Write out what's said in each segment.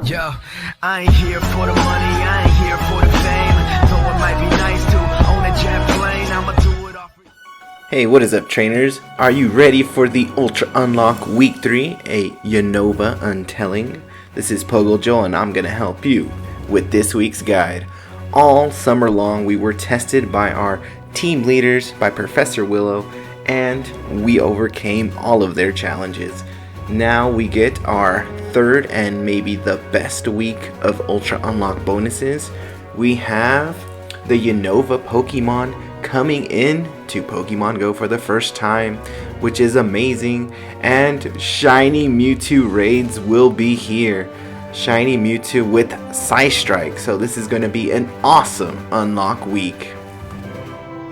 Yo, I ain't here for the money, I ain't here for the fame. Though it might be nice to own a jet plane, I'ma do it all for. Hey, what is up, trainers? Are you ready for the Ultra Unlock Week 3, a Unova Untelling? This is PoGo Joel, and I'm gonna help you with this week's guide. All summer long, we were tested by our team leaders, by Professor Willow, and we overcame all of their challenges. Now we get our third and maybe the best week of Ultra Unlock bonuses. We have the Unova Pokemon coming in to Pokemon Go for the first time, which is amazing, and Shiny Mewtwo raids will be here. Shiny Mewtwo with Psystrike, so this is going to be an awesome unlock week.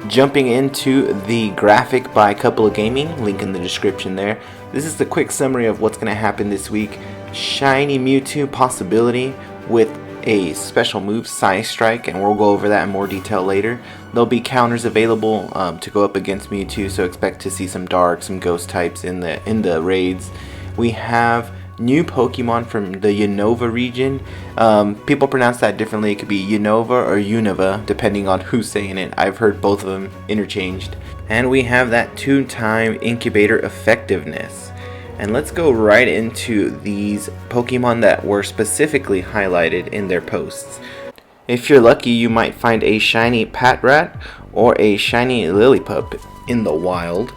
Jumping into the graphic by Couple of Gaming, link in the description there. This is the quick summary of what's going to happen this week. Shiny Mewtwo possibility with a special move, Psystrike, and we'll go over that in more detail later. There'll be counters available to go up against Mewtwo, so expect to see some dark, some ghost types in the raids. We have new Pokemon from the Unova region. People pronounce that differently. It could be Unova or Unova, depending on who's saying it. I've heard both of them interchanged. And we have that 2-time incubator effectiveness. And let's go right into these Pokemon that were specifically highlighted in their posts. If you're lucky, you might find a shiny Patrat or a shiny Lillipup in the wild.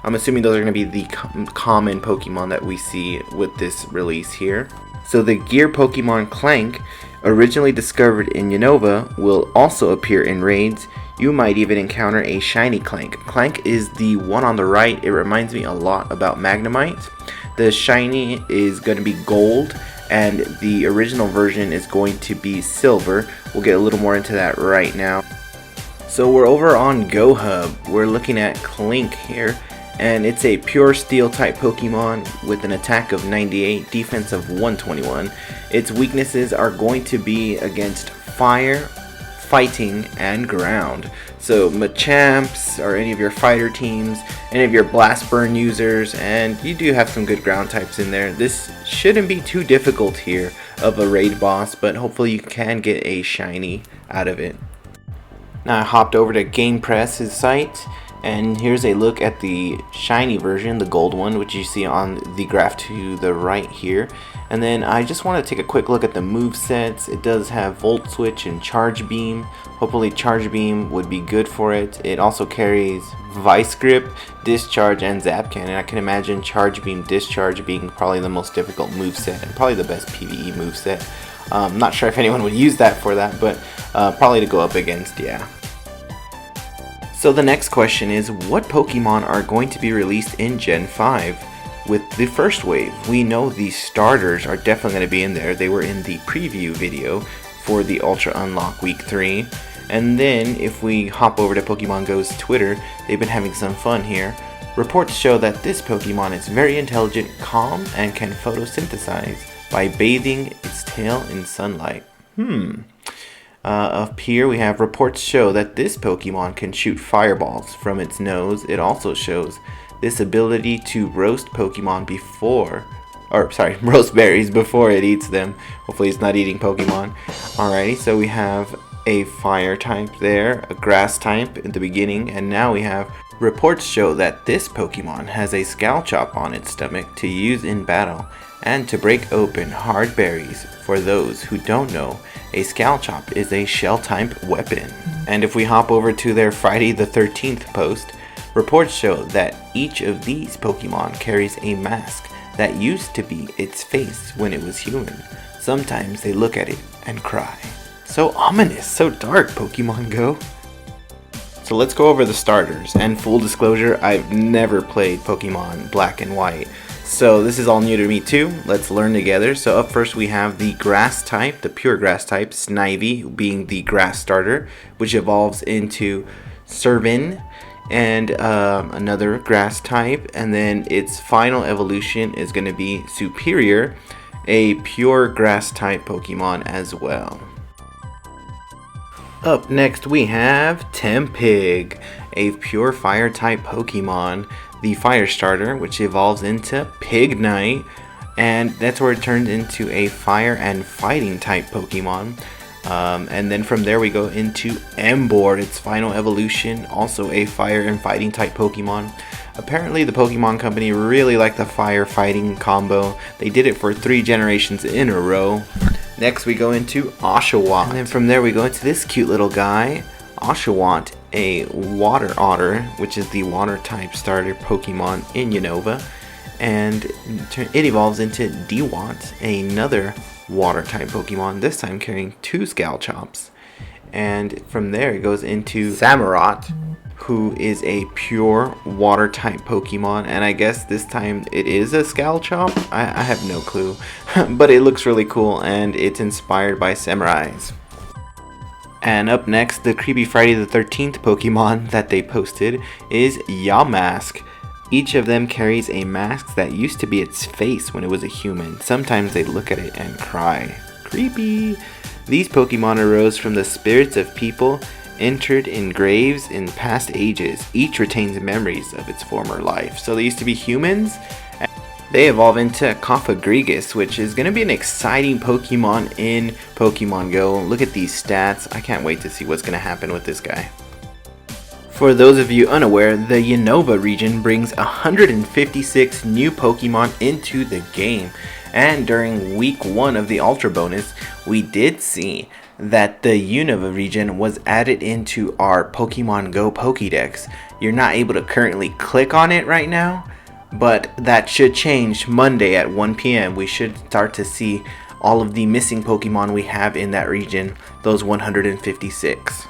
I'm assuming those are going to be the common Pokemon that we see with this release here. So the Gear Pokemon Clank, originally discovered in Unova, will also appear in raids. You might even encounter a shiny Clank. Clank is the one on the right. It reminds me a lot about Magnemite. The shiny is going to be gold, and the original version is going to be silver. We'll get a little more into that right now. So we're over on GoHub. We're looking at Clink here. And it's a pure steel type Pokemon with an attack of 98, defense of 121. Its weaknesses are going to be against fire, fighting, and ground. So Machamps or any of your fighter teams, any of your Blast Burn users, and you do have some good ground types in there. This shouldn't be too difficult here of a raid boss, but hopefully you can get a shiny out of it. Now I hopped over to GamePress's site. And here's a look at the shiny version, the gold one, which you see on the graph to the right here. And then I just want to take a quick look at the move sets. It does have Volt Switch and Charge Beam. Hopefully Charge Beam would be good for it. It also carries Vice Grip, Discharge, and Zap Cannon. I can imagine Charge Beam, Discharge being probably the most difficult move set and probably the best PvE move set. Not sure if anyone would use that for that, but probably to go up against, yeah. So the next question is, what Pokemon are going to be released in Gen 5 with the first wave? We know the starters are definitely going to be in there. They were in the preview video for the Ultra Unlock Week 3. And then if we hop over to Pokemon Go's Twitter, they've been having some fun here. Reports show that this Pokemon is very intelligent, calm, and can photosynthesize by bathing its tail in sunlight. Up here we have reports show that this Pokemon can shoot fireballs from its nose. It also shows this ability to roast Pokemon roast berries before it eats them. Hopefully it's not eating Pokemon. Alrighty, so we have a fire type there, a grass type at the beginning, and now we have reports show that this Pokemon has a Scalchop on its stomach to use in battle and to break open hard berries. For those who don't know, a Scalchop is a shell-type weapon. And if we hop over to their Friday the 13th post, reports show that each of these Pokemon carries a mask that used to be its face when it was human. Sometimes they look at it and cry. So ominous, so dark, Pokemon Go. So let's go over the starters. And full disclosure, I've never played Pokemon Black and White, so this is all new to me too. Let's learn together. So up first we have the grass type, the pure grass type, Snivy being the grass starter, which evolves into Servin, and another grass type, and then its final evolution is going to be Superior, a pure grass type Pokemon as well. Up next we have Tempig, a pure fire type Pokemon, the fire starter, which evolves into Pignite, and that's where it turns into a fire and fighting type Pokemon. And then from there we go into Emboar, its final evolution, also a fire and fighting type Pokemon. Apparently the Pokemon Company really liked the fire fighting combo. They did it for 3 generations in a row. Next we go into Oshawatt, and then from there we go into this cute little guy, Oshawatt, a water otter, which is the water type starter Pokemon in Unova. And it evolves into Dewott, another water type Pokemon, this time carrying 2 Scalchops. And from there it goes into Samurott, who is a pure water type Pokemon, and I guess this time it is a Scalchop. I have no clue, but it looks really cool and it's inspired by samurais. And up next, the creepy Friday the 13th Pokemon that they posted is Yamask. Each of them carries a mask that used to be its face when it was a human. Sometimes they look at it and cry. Creepy! These Pokemon arose from the spirits of people entered in graves in past ages. Each retains memories of its former life. So they used to be humans. They evolve into Cofagrigus, which is going to be an exciting Pokemon in Pokemon Go. Look at these stats. I can't wait to see what's going to happen with this guy. For those of you unaware, the Unova region brings 156 new Pokemon into the game. And during week 1 of the Ultra Bonus, we did see that the Unova region was added into our Pokemon Go Pokédex. You're not able to currently click on it right now, but that should change Monday at 1 p.m. We should start to see all of the missing Pokemon we have in that region, those 156.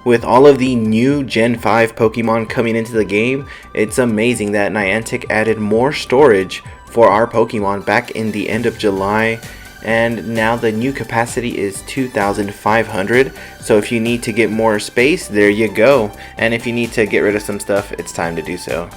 With all of the new Gen 5 Pokemon coming into the game, it's amazing that Niantic added more storage for our Pokemon back in the end of July, and now the new capacity is 2,500. So if you need to get more space, there you go. And if you need to get rid of some stuff, it's time to do so.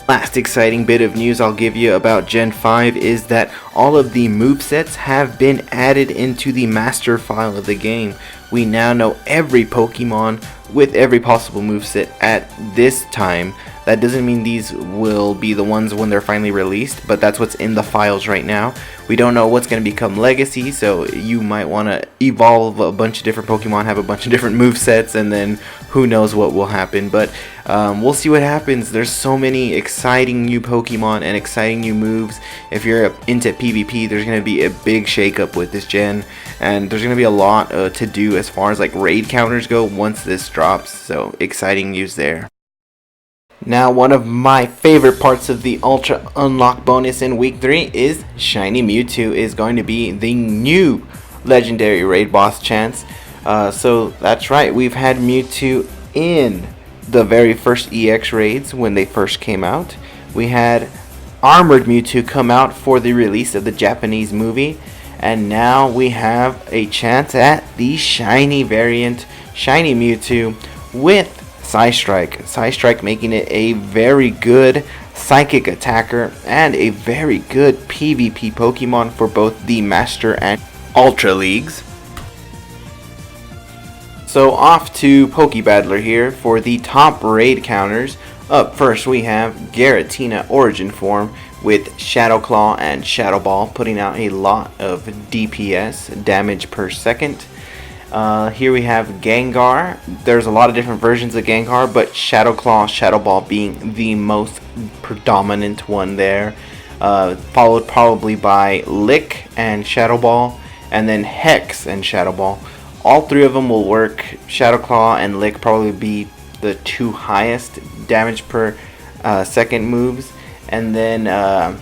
Last exciting bit of news I'll give you about Gen 5 is that all of the movesets have been added into the master file of the game. We now know every Pokemon with every possible moveset at this time. That doesn't mean these will be the ones when they're finally released, but that's what's in the files right now. We don't know what's going to become Legacy, so you might want to evolve a bunch of different Pokemon, have a bunch of different movesets, and then who knows what will happen. But we'll see what happens. There's so many exciting new Pokemon and exciting new moves. If you're into PvP, there's going to be a big shakeup with this gen, and there's going to be a lot to do as far as like raid counters go once this drops. So exciting news there. Now, one of my favorite parts of the Ultra Unlock bonus in Week 3 is Shiny Mewtwo is going to be the new Legendary Raid Boss chance. So that's right, we've had Mewtwo in the very first EX raids when they first came out. We had Armored Mewtwo come out for the release of the Japanese movie. And now we have a chance at the Shiny variant, Shiny Mewtwo with Psystrike making it a very good psychic attacker and a very good PvP Pokemon for both the Master and Ultra Leagues. So off to Pokebattler here for the top raid counters. Up first we have Giratina Origin Form with Shadow Claw and Shadow Ball, putting out a lot of DPS, damage per second. Here we have Gengar. There's a lot of different versions of Gengar, but Shadow Claw, Shadow Ball being the most predominant one there. Followed probably by Lick and Shadow Ball, and then Hex and Shadow Ball. All 3 of them will work. Shadow Claw and Lick probably be the 2 highest damage per second moves, and then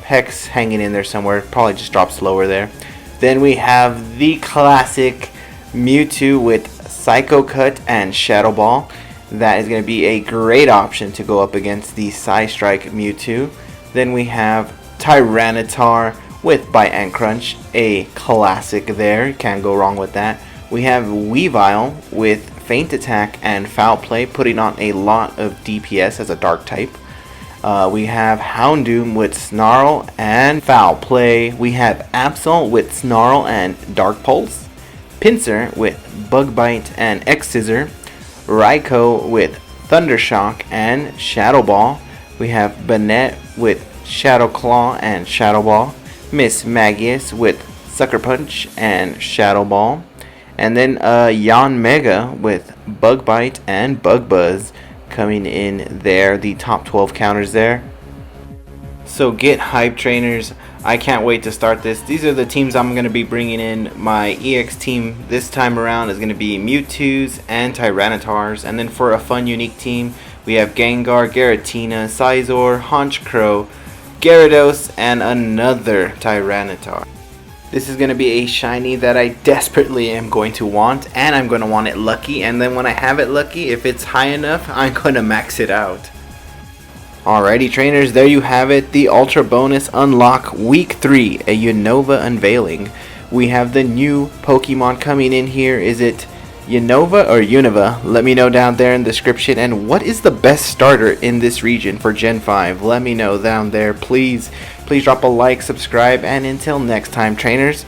Hex hanging in there somewhere, probably just drops lower there. Then we have the classic Mewtwo with Psycho Cut and Shadow Ball. That is going to be a great option to go up against the Psystrike Mewtwo. Then we have Tyranitar with Bite and Crunch, a classic there, can't go wrong with that. We have Weavile with Feint Attack and Foul Play, putting on a lot of DPS as a dark type. We have Houndoom with Snarl and Foul Play. We have Absol with Snarl and Dark Pulse. Pinsir with Bug Bite and X-Scissor. Raikou with Thundershock and Shadow Ball. We have Banette with Shadow Claw and Shadow Ball. Miss Magius with Sucker Punch and Shadow Ball. And then Yon Mega with Bug Bite and Bug Buzz coming in there, the top 12 counters there. So get hype, trainers. I can't wait to start this. These are the teams I'm going to be bringing in. My EX team this time around is going to be Mewtwo's and Tyrannitars. And then for a fun, unique team, we have Gengar, Giratina, Scizor, Honchkrow, Gyarados, and another Tyranitar. This is going to be a shiny that I desperately am going to want, and I'm going to want it lucky, and then when I have it lucky, if it's high enough, I'm going to max it out. Alrighty, trainers, there you have it, the Ultra Bonus Unlock Week 3, a Unova unveiling. We have the new Pokemon coming in here. Is it Unova or Unova? Let me know down there in the description. And what is the best starter in this region for Gen 5? Let me know down there, please. Please drop a like, subscribe, and until next time, trainers,